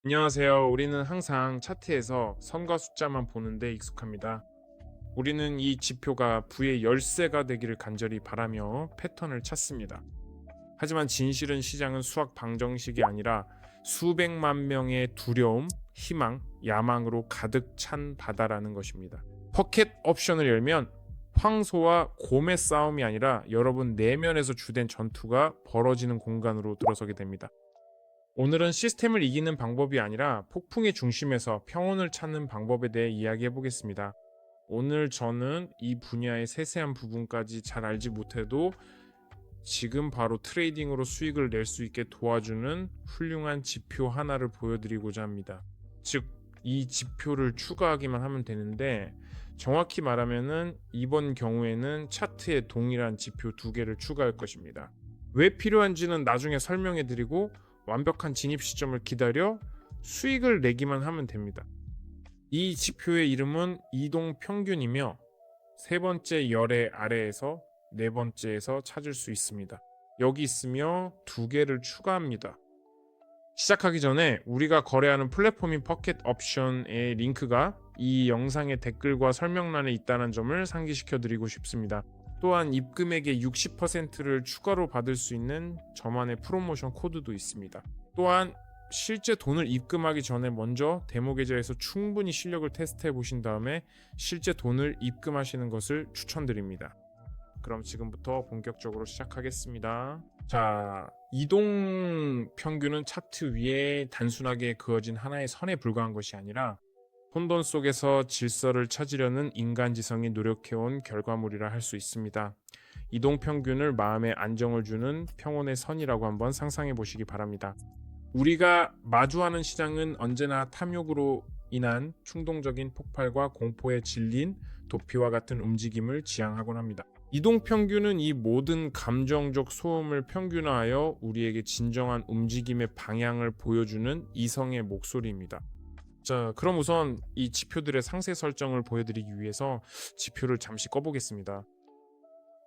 안녕하세요. 우리는 항상 차트에서 선과 숫자만 보는데 익숙합니다. 우리는 이 지표가 부의 열쇠가 되기를 간절히 바라며 패턴을 찾습니다. 하지만 진실은 시장은 수학 방정식이 아니라 수백만 명의 두려움, 희망, 야망으로 가득 찬 바다라는 것입니다. 포켓 옵션을 열면 황소와 곰의 싸움이 아니라 여러분 내면에서 주된 전투가 벌어지는 공간으로 들어서게 됩니다. 오늘은 시스템을 이기는 방법이 아니라 폭풍의 중심에서 평온을 찾는 방법에 대해 이야기해 보겠습니다. 오늘 저는 이 분야의 세세한 부분까지 잘 알지 못해도 지금 바로 트레이딩으로 수익을 낼 수 있게 도와주는 훌륭한 지표 하나를 보여드리고자 합니다. 즉, 이 지표를 추가하기만 하면 되는데 정확히 말하면은 이번 경우에는 차트에 동일한 지표 두 개를 추가할 것입니다. 왜 필요한지는 나중에 설명해 드리고 완벽한 진입 시점을 기다려 수익을 내기만 하면 됩니다. 이 지표의 이름은 이동 평균이며 세 번째 열의 아래에서 네 번째에서 찾을 수 있습니다. 여기 있으며 두 개를 추가합니다. 시작하기 전에 우리가 거래하는 플랫폼인 포켓 옵션의 링크가 이 영상의 댓글과 설명란에 있다는 점을 상기시켜 드리고 싶습니다. 또한 입금액의 60%를 추가로 받을 수 있는 저만의 프로모션 코드도 있습니다. 또한 실제 돈을 입금하기 전에 먼저 데모 계좌에서 충분히 실력을 테스트해 보신 다음에 실제 돈을 입금하시는 것을 추천드립니다. 그럼 지금부터 본격적으로 시작하겠습니다. 자, 이동 평균은 차트 위에 단순하게 그어진 하나의 선에 불과한 것이 아니라 혼돈 속에서 질서를 찾으려는 인간지성이 노력해온 결과물이라 할 수 있습니다. 이동 평균을 마음에 안정을 주는 평온의 선이라고 한번 상상해 보시기 바랍니다. 우리가 마주하는 시장은 언제나 탐욕으로 인한 충동적인 폭발과 공포에 질린 도피와 같은 움직임을 지향하곤 합니다. 이동 평균은 이 모든 감정적 소음을 평균화하여 우리에게 진정한 움직임의 방향을 보여주는 이성의 목소리입니다. 자, 그럼 우선 이 지표들의 상세 설정을 보여드리기 위해서 지표를 잠시 꺼보겠습니다.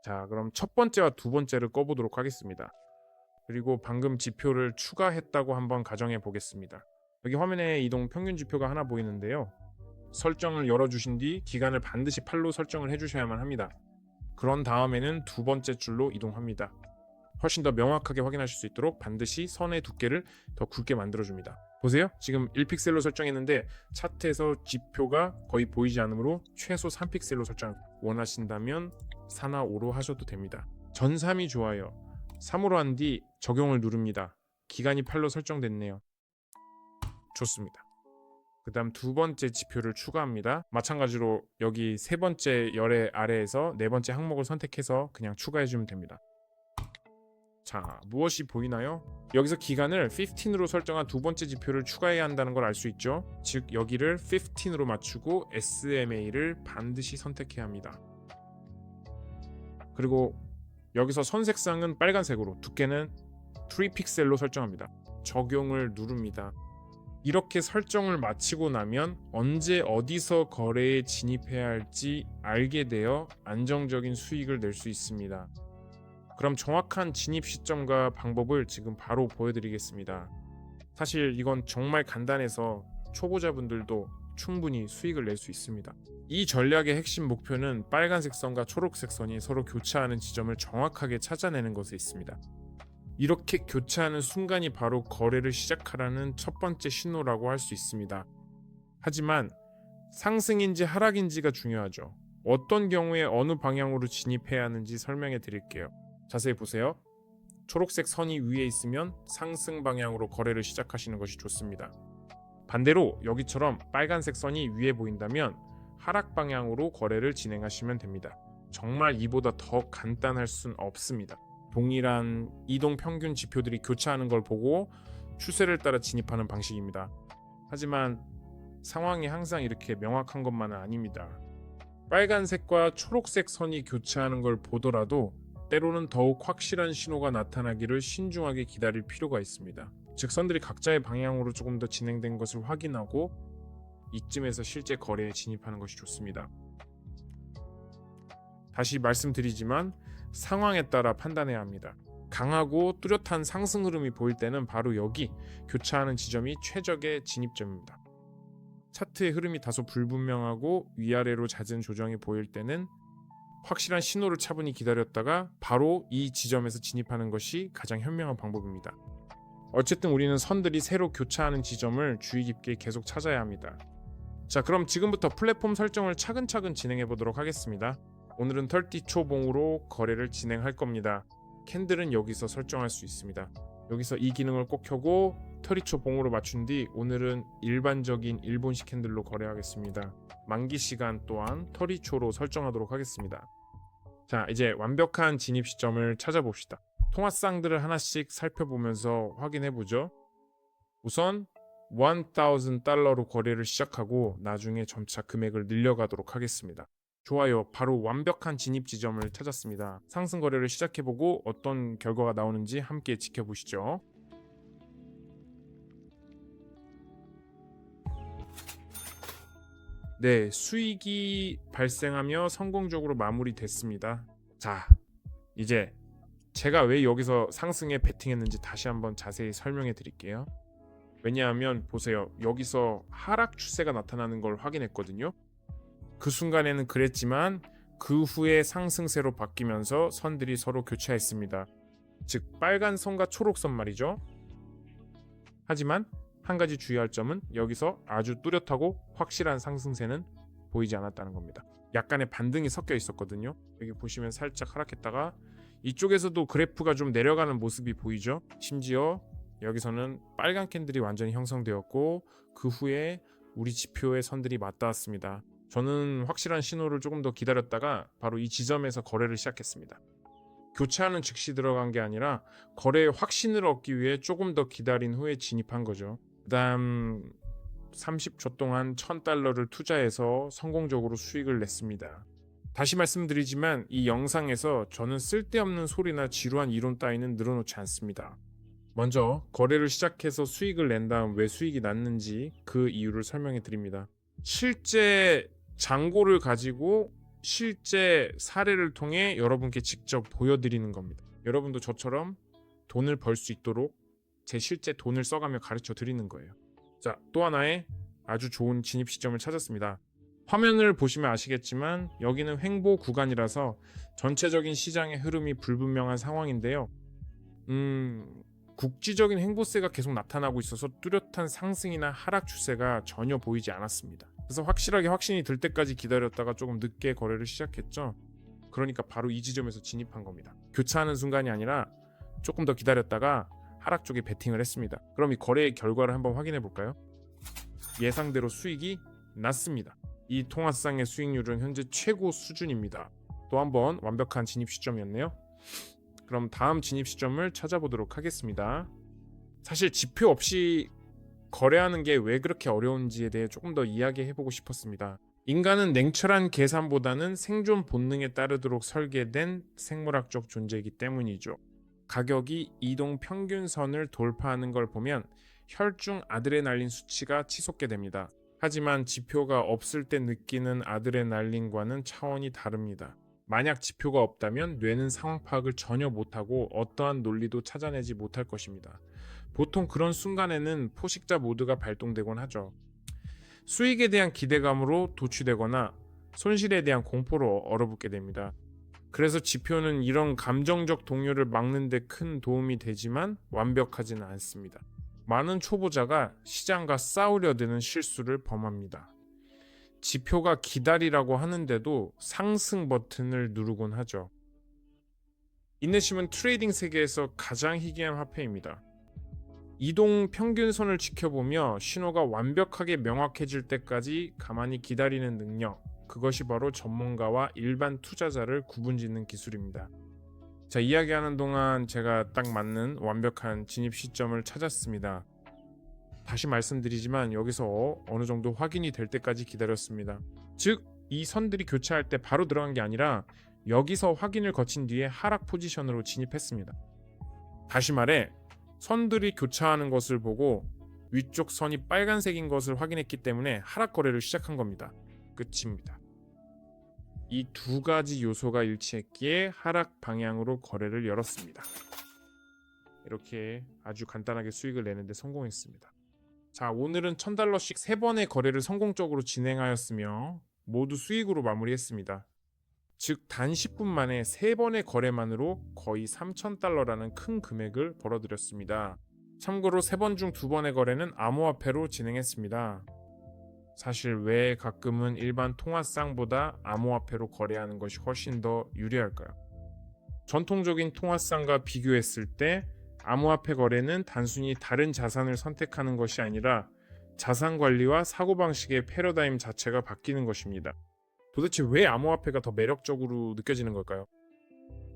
자, 그럼 첫 번째와 두 번째를 꺼보도록 하겠습니다. 그리고 방금 지표를 추가했다고 한번 가정해 보겠습니다. 여기 화면에 이동 평균 지표가 하나 보이는데요. 설정을 열어주신 뒤 기간을 반드시 8로 설정을 해주셔야만 합니다. 그런 다음에는 두 번째 줄로 이동합니다. 훨씬 더 명확하게 확인하실 수 있도록 반드시 선의 두께를 더 굵게 만들어줍니다. 보세요. 지금 1픽셀로 설정했는데 차트에서 지표가 거의 보이지 않으므로 최소 3픽셀로 설정 원하신다면 4나 5로 하셔도 됩니다. 전삼이 좋아요. 3으로 한 뒤 적용을 누릅니다. 기간이 8로 설정됐네요. 좋습니다. 그 다음 두 번째 지표를 추가합니다. 마찬가지로 여기 세 번째 열의 아래에서 네 번째 항목을 선택해서 그냥 추가해주면 됩니다. 자, 무엇이 보이나요? 여기서 기간을 15으로 설정한 두 번째 지표를 추가해야 한다는 걸 알 수 있죠. 즉 여기를 15으로 맞추고 SMA를 반드시 선택해야 합니다. 그리고 여기서 선 색상은 빨간색으로 두께는 3픽셀로 설정합니다. 적용을 누릅니다. 이렇게 설정을 마치고 나면 언제 어디서 거래에 진입해야 할지 알게 되어 안정적인 수익을 낼 수 있습니다. 그럼 정확한 진입 시점과 방법을 지금 바로 보여드리겠습니다. 사실 이건 정말 간단해서 초보자분들도 충분히 수익을 낼 수 있습니다. 이 전략의 핵심 목표는 빨간색 선과 초록색 선이 서로 교차하는 지점을 정확하게 찾아내는 것에 있습니다. 이렇게 교차하는 순간이 바로 거래를 시작하라는 첫 번째 신호라고 할 수 있습니다. 하지만 상승인지 하락인지가 중요하죠. 어떤 경우에 어느 방향으로 진입해야 하는지 설명해 드릴게요. 자세히 보세요. 초록색 선이 위에 있으면 상승 방향으로 거래를 시작하시는 것이 좋습니다. 반대로 여기처럼 빨간색 선이 위에 보인다면 하락 방향으로 거래를 진행하시면 됩니다. 정말 이보다 더 간단할 순 없습니다. 동일한 이동 평균 지표들이 교차하는 걸 보고 추세를 따라 진입하는 방식입니다. 하지만 상황이 항상 이렇게 명확한 것만은 아닙니다. 빨간색과 초록색 선이 교차하는 걸 보더라도 때로는 더욱 확실한 신호가 나타나기를 신중하게 기다릴 필요가 있습니다. 즉 선들이 각자의 방향으로 조금 더 진행된 것을 확인하고 이쯤에서 실제 거래에 진입하는 것이 좋습니다. 다시 말씀드리지만 상황에 따라 판단해야 합니다. 강하고 뚜렷한 상승 흐름이 보일 때는 바로 여기 교차하는 지점이 최적의 진입점입니다. 차트의 흐름이 다소 불분명하고 위아래로 잦은 조정이 보일 때는 확실한 신호를 차분히 기다렸다가 바로 이 지점에서 진입하는 것이 가장 현명한 방법입니다. 어쨌든 우리는 선들이 새로 교차하는 지점을 주의 깊게 계속 찾아야 합니다. 자, 그럼 지금부터 플랫폼 설정을 차근차근 진행해 보도록 하겠습니다. 오늘은 30초 봉으로 거래를 진행할 겁니다. 캔들은 여기서 설정할 수 있습니다. 여기서 이 기능을 꼭 켜고 30초 봉으로 맞춘 뒤 오늘은 일반적인 일본식 캔들로 거래하겠습니다. 만기 시간 또한 30초로 설정하도록 하겠습니다. 자, 이제 완벽한 진입 시점을 찾아봅시다. 통화쌍들을 하나씩 살펴보면서 확인해보죠. 우선 1000달러로 거래를 시작하고 나중에 점차 금액을 늘려가도록 하겠습니다. 좋아요. 바로 완벽한 진입 지점을 찾았습니다. 상승 거래를 시작해보고 어떤 결과가 나오는지 함께 지켜보시죠. 네, 수익이 발생하며 성공적으로 마무리됐습니다. 자, 이제 제가 왜 여기서 상승에 베팅했는지 다시 한번 자세히 설명해 드릴게요. 왜냐하면 보세요. 여기서 하락 추세가 나타나는 걸 확인했거든요. 그 순간에는 그랬지만 그 후에 상승세로 바뀌면서 선들이 서로 교차했습니다. 즉 빨간 선과 초록선 말이죠. 하지만 한 가지 주의할 점은 여기서 아주 뚜렷하고 확실한 상승세는 보이지 않았다는 겁니다. 약간의 반등이 섞여 있었거든요. 여기 보시면 살짝 하락했다가 이쪽에서도 그래프가 좀 내려가는 모습이 보이죠. 심지어 여기서는 빨간 캔들이 완전히 형성되었고 그 후에 우리 지표의 선들이 맞닿았습니다. 저는 확실한 신호를 조금 더 기다렸다가 바로 이 지점에서 거래를 시작했습니다. 교차하는 즉시 들어간 게 아니라 거래의 확신을 얻기 위해 조금 더 기다린 후에 진입한 거죠. 그 다음 30초 동안 1000달러를 투자해서 성공적으로 수익을 냈습니다. 다시 말씀드리지만 이 영상에서 저는 쓸데없는 소리나 지루한 이론 따위는 늘어놓지 않습니다. 먼저 거래를 시작해서 수익을 낸 다음 왜 수익이 났는지 그 이유를 설명해 드립니다. 실제 잔고를 가지고 실제 사례를 통해 여러분께 직접 보여드리는 겁니다. 여러분도 저처럼 돈을 벌 수 있도록 제 실제 돈을 써가며 가르쳐 드리는 거예요. 자, 또 하나의 아주 좋은 진입 시점을 찾았습니다. 화면을 보시면 아시겠지만 여기는 횡보 구간이라서 전체적인 시장의 흐름이 불분명한 상황인데요. 국지적인 횡보세가 계속 나타나고 있어서 뚜렷한 상승이나 하락 추세가 전혀 보이지 않았습니다. 그래서 확실하게 확신이 들 때까지 기다렸다가 조금 늦게 거래를 시작했죠. 그러니까 바로 이 지점에서 진입한 겁니다. 교차하는 순간이 아니라 조금 더 기다렸다가 하락 쪽에 베팅을 했습니다. 그럼 이 거래의 결과를 한번 확인해 볼까요? 예상대로 수익이 났습니다. 이 통화상의 수익률은 현재 최고 수준입니다. 또 한번 완벽한 진입 시점이었네요. 그럼 다음 진입 시점을 찾아보도록 하겠습니다. 사실 지표 없이 거래하는 게 왜 그렇게 어려운지에 대해 조금 더 이야기해보고 싶었습니다. 인간은 냉철한 계산보다는 생존 본능에 따르도록 설계된 생물학적 존재이기 때문이죠. 가격이 이동 평균선을 돌파하는 걸 보면 혈중 아드레날린 수치가 치솟게 됩니다. 하지만 지표가 없을 때 느끼는 아드레날린과는 차원이 다릅니다. 만약 지표가 없다면 뇌는 상황 파악을 전혀 못하고 어떠한 논리도 찾아내지 못할 것입니다. 보통 그런 순간에는 포식자 모드가 발동되곤 하죠. 수익에 대한 기대감으로 도취되거나 손실에 대한 공포로 얼어붙게 됩니다. 그래서 지표는 이런 감정적 동요를 막는 데 큰 도움이 되지만 완벽하지는 않습니다. 많은 초보자가 시장과 싸우려 드는 실수를 범합니다. 지표가 기다리라고 하는데도 상승 버튼을 누르곤 하죠. 인내심은 트레이딩 세계에서 가장 희귀한 화폐입니다. 이동 평균선을 지켜보며 신호가 완벽하게 명확해질 때까지 가만히 기다리는 능력, 그것이 바로 전문가와 일반 투자자를 구분짓는 기술입니다. 자, 이야기하는 동안 제가 딱 맞는 완벽한 진입 시점을 찾았습니다. 다시 말씀드리지만 여기서 어느 정도 확인이 될 때까지 기다렸습니다. 즉, 이 선들이 교차할 때 바로 들어간 게 아니라 여기서 확인을 거친 뒤에 하락 포지션으로 진입했습니다. 다시 말해 선들이 교차하는 것을 보고 위쪽 선이 빨간색인 것을 확인했기 때문에 하락 거래를 시작한 겁니다. 끝입니다. 이 두 가지 요소가 일치했기에 하락 방향으로 거래를 열었습니다. 이렇게 아주 간단하게 수익을 내는데 성공했습니다. 자, 오늘은 $1000씩 3번의 거래를 성공적으로 진행하였으며 모두 수익으로 마무리했습니다. 즉 단 10분 만에 3번의 거래만으로 거의 $3000라는 큰 금액을 벌어들였습니다. 참고로 3번 중 2번의 거래는 암호화폐로 진행했습니다. 사실 왜 가끔은 일반 통화상보다 암호화폐로 거래하는 것이 훨씬 더 유리할까요? 전통적인 통화상과 비교했을 때 암호화폐 거래는 단순히 다른 자산을 선택하는 것이 아니라 자산 관리와 사고방식의 패러다임 자체가 바뀌는 것입니다. 도대체 왜 암호화폐가 더 매력적으로 느껴지는 걸까요?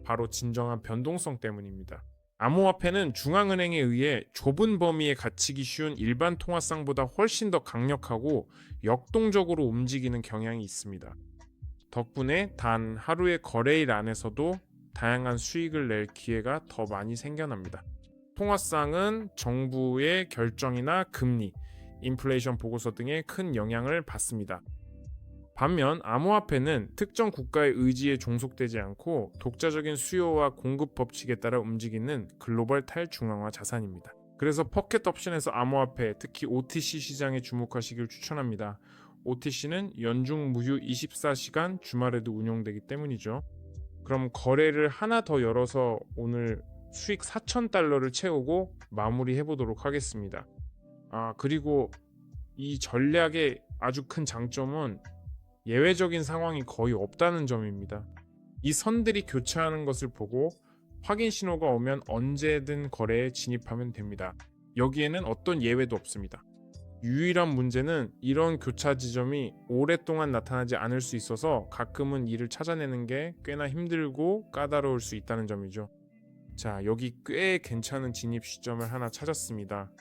바로 진정한 변동성 때문입니다. 암호화폐는 중앙은행에 의해 좁은 범위에 갇히기 쉬운 일반 통화상보다 훨씬 더 강력하고 역동적으로 움직이는 경향이 있습니다. 덕분에 단 하루의 거래일 안에서도 다양한 수익을 낼 기회가 더 많이 생겨납니다. 통화상은 정부의 결정이나 금리, 인플레이션 보고서 등에 큰 영향을 받습니다. 반면 암호화폐는 특정 국가의 의지에 종속되지 않고 독자적인 수요와 공급 법칙에 따라 움직이는 글로벌 탈중앙화 자산입니다. 그래서 포켓 옵션에서 암호화폐, 특히 OTC 시장에 주목하시길 추천합니다. OTC는 연중 무휴 24시간 주말에도 운영되기 때문이죠. 그럼 거래를 하나 더 열어서 오늘 수익 $4000를 채우고 마무리해 보도록 하겠습니다. 그리고 이 전략의 아주 큰 장점은 예외적인 상황이 거의 없다는 점입니다. 이 선들이 교차하는 것을 보고 확인 신호가 오면 언제든 거래에 진입하면 됩니다. 여기에는 어떤 예외도 없습니다. 유일한 문제는 이런 교차 지점이 오랫동안 나타나지 않을 수 있어서 가끔은 이를 찾아내는 게 꽤나 힘들고 까다로울 수 있다는 점이죠. 자, 여기 꽤 괜찮은 진입 시점을 하나 찾았습니다.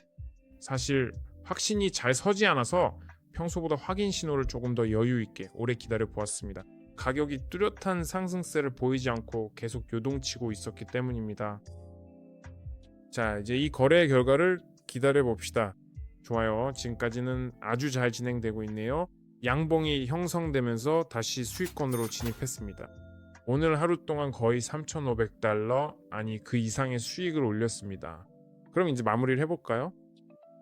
사실 확신이 잘 서지 않아서 평소보다 확인 신호를 조금 더 여유 있게 오래 기다려 보았습니다. 가격이 뚜렷한 상승세를 보이지 않고 계속 요동치고 있었기 때문입니다. 자, 이제 이 거래의 결과를 기다려 봅시다. 좋아요. 지금까지는 아주 잘 진행되고 있네요. 양봉이 형성되면서 다시 수익권으로 진입했습니다. 오늘 하루 동안 거의 $3500, 아니 그 이상의 수익을 올렸습니다. 그럼 이제 마무리를 해볼까요?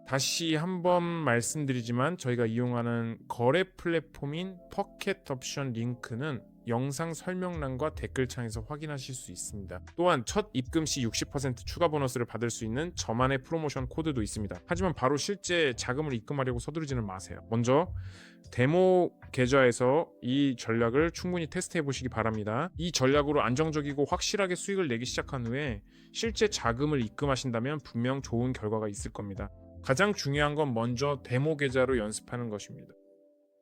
다시 한번 말씀드리지만 저희가 이용하는 거래 플랫폼인 포켓 옵션 링크는 영상 설명란과 댓글창에서 확인하실 수 있습니다. 또한 첫 입금 시 60% 추가 보너스를 받을 수 있는 저만의 프로모션 코드도 있습니다. 하지만 바로 실제 자금을 입금하려고 서두르지는 마세요. 먼저 데모 계좌에서 이 전략을 충분히 테스트해 보시기 바랍니다. 이 전략으로 안정적이고 확실하게 수익을 내기 시작한 후에 실제 자금을 입금하신다면 분명 좋은 결과가 있을 겁니다. 가장 중요한 건 먼저 데모 계좌로 연습하는 것입니다.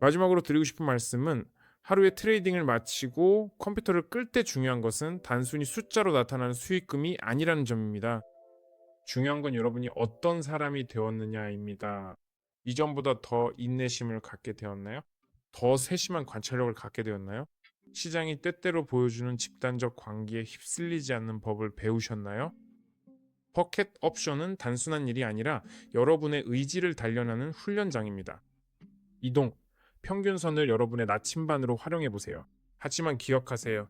마지막으로 드리고 싶은 말씀은 하루의 트레이딩을 마치고 컴퓨터를 끌 때 중요한 것은 단순히 숫자로 나타나는 수익금이 아니라는 점입니다. 중요한 건 여러분이 어떤 사람이 되었느냐입니다. 이전보다 더 인내심을 갖게 되었나요? 더 세심한 관찰력을 갖게 되었나요? 시장이 때때로 보여주는 집단적 관계에 휩쓸리지 않는 법을 배우셨나요? 포켓 옵션은 단순한 일이 아니라 여러분의 의지를 단련하는 훈련장입니다. 이동, 평균선을 여러분의 나침반으로 활용해 보세요. 하지만 기억하세요.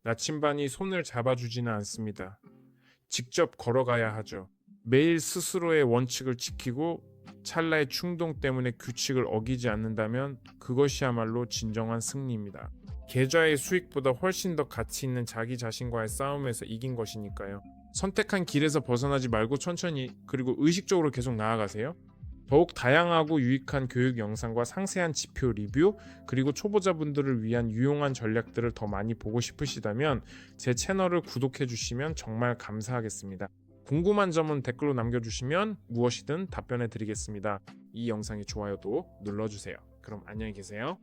나침반이 손을 잡아주지는 않습니다. 직접 걸어가야 하죠. 매일 스스로의 원칙을 지키고 찰나의 충동 때문에 규칙을 어기지 않는다면 그것이야말로 진정한 승리입니다. 계좌의 수익보다 훨씬 더 가치 있는 자기 자신과의 싸움에서 이긴 것이니까요. 선택한 길에서 벗어나지 말고 천천히 그리고 의식적으로 계속 나아가세요. 더욱 다양하고 유익한 교육 영상과 상세한 지표 리뷰 그리고 초보자분들을 위한 유용한 전략들을 더 많이 보고 싶으시다면 제 채널을 구독해 주시면 정말 감사하겠습니다. 궁금한 점은 댓글로 남겨주시면 무엇이든 답변해 드리겠습니다. 이 영상의 좋아요도 눌러주세요. 그럼 안녕히 계세요.